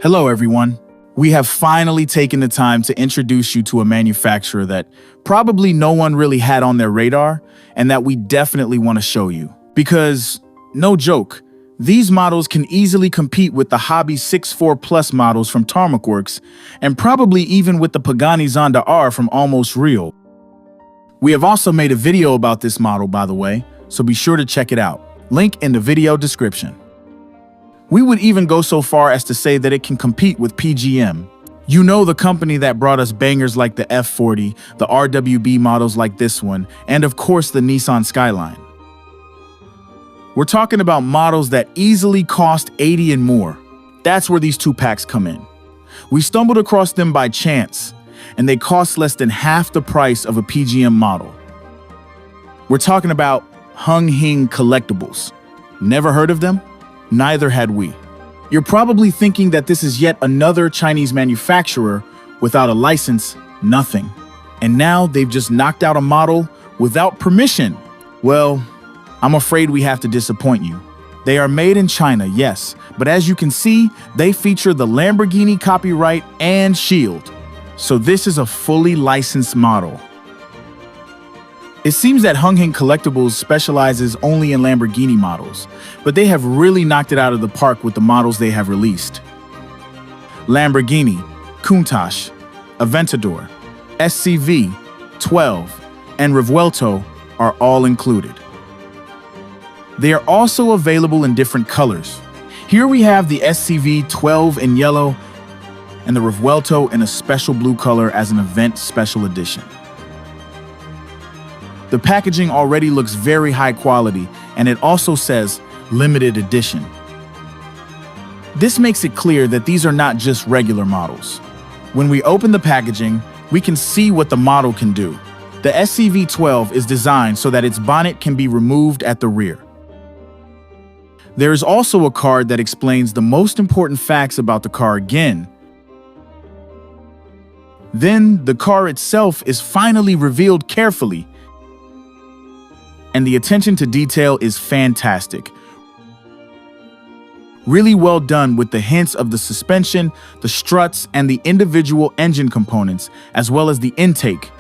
Hello, everyone. We have finally taken the time to introduce you to a manufacturer that probably no one really had on their radar and that we definitely want to show you. Because, no joke, these models can easily compete with the Hobby 6.4 Plus models from Tarmac Works and probably even with the Pagani Zonda R from Almost Real. We have also made a video about this model, by the way, so be sure to check it out. Link in the video description. We would even go so far as to say that it can compete with PGM. You know, the company that brought us bangers like the F40, the RWB models like this one, and of course the Nissan Skyline. We're talking about models that easily cost 80 and more. That's where these two packs come in. We stumbled across them by chance, and they cost less than half the price of a PGM model. We're talking about Hung Hing Collectibles. Never heard of them? Neither had we. You're probably thinking that this is yet another Chinese manufacturer without a license, nothing. And now they've just knocked out a model without permission. Well, I'm afraid we have to disappoint you. They are made in China, yes, but as you can see, they feature the Lamborghini copyright and shield. So this is a fully licensed model. It seems that Hung Hing Collectibles specializes only in Lamborghini models, but they have really knocked it out of the park with the models they have released. Lamborghini, Countach, Aventador, SCV12, and Revuelto are all included. They are also available in different colors. Here we have the SCV12 in yellow and the Revuelto in a special blue color as an event special edition. The packaging already looks very high quality, and it also says limited edition. This makes it clear that these are not just regular models. When we open the packaging, we can see what the model can do. The SCV12 is designed so that its bonnet can be removed at the rear. There is also a card that explains the most important facts about the car again. Then the car itself is finally revealed carefully, and the attention to detail is fantastic. Really well done with the hints of the suspension, the struts, and the individual engine components, as well as the intake.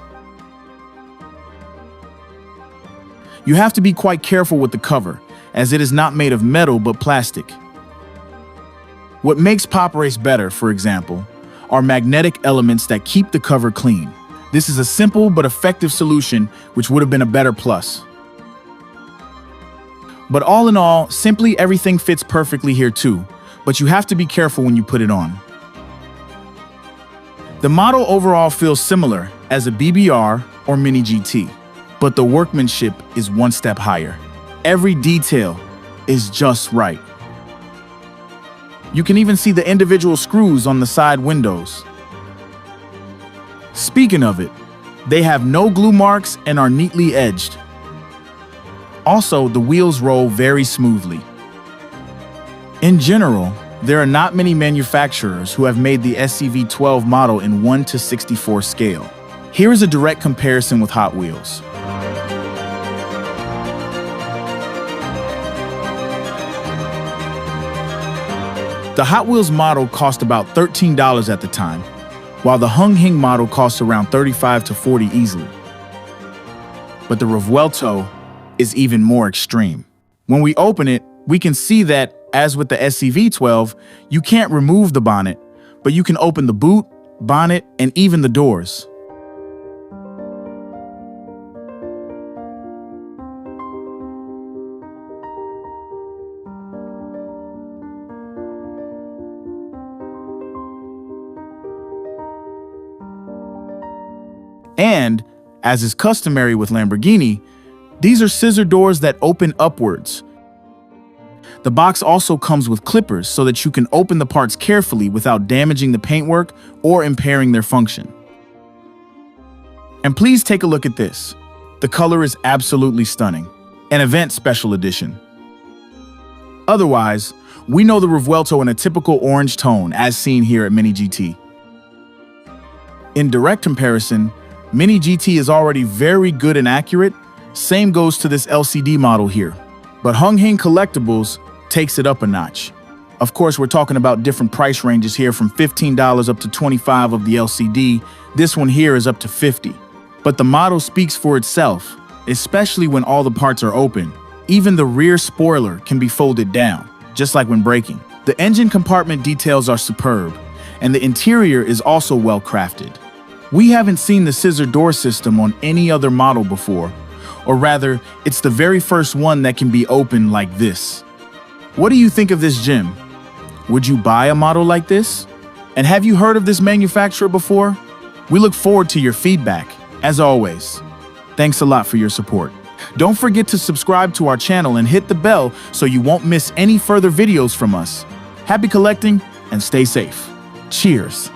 You have to be quite careful with the cover, as it is not made of metal but plastic. What makes Pop Race better, for example, are magnetic elements that keep the cover clean. This is a simple but effective solution which would have been a better plus. But all in all, simply everything fits perfectly here too, but you have to be careful when you put it on. The model overall feels similar as a BBR or Mini GT, but the workmanship is one step higher. Every detail is just right. You can even see the individual screws on the side windows. Speaking of it, they have no glue marks and are neatly edged. Also, the wheels roll very smoothly. In general, there are not many manufacturers who have made the SCV12 model in 1:64 scale. Here is a direct comparison with Hot Wheels. The Hot Wheels model cost about $13 at the time, while the Hung Hing model costs around $35 to $40 easily. But the Revuelto is even more extreme. When we open it, we can see that, as with the SCV12, you can't remove the bonnet, but you can open the boot, bonnet, and even the doors. And, as is customary with Lamborghini, these are scissor doors that open upwards. The box also comes with clippers so that you can open the parts carefully without damaging the paintwork or impairing their function. And please take a look at this. The color is absolutely stunning. An event special edition. Otherwise, we know the Revuelto in a typical orange tone as seen here at Mini GT. In direct comparison, Mini GT is already very good and accurate. Same goes to this LCD model here. But Hung Hing Collectibles takes it up a notch. Of course, we're talking about different price ranges here from $15 up to $25 of the LCD. This one here is up to $50. But the model speaks for itself, especially when all the parts are open. Even the rear spoiler can be folded down, just like when braking. The engine compartment details are superb, and the interior is also well crafted. We haven't seen the scissor door system on any other model before, or rather, it's the very first one that can be opened like this. What do you think of this gem? Would you buy a model like this? And have you heard of this manufacturer before? We look forward to your feedback, as always. Thanks a lot for your support. Don't forget to subscribe to our channel and hit the bell so you won't miss any further videos from us. Happy collecting and stay safe. Cheers.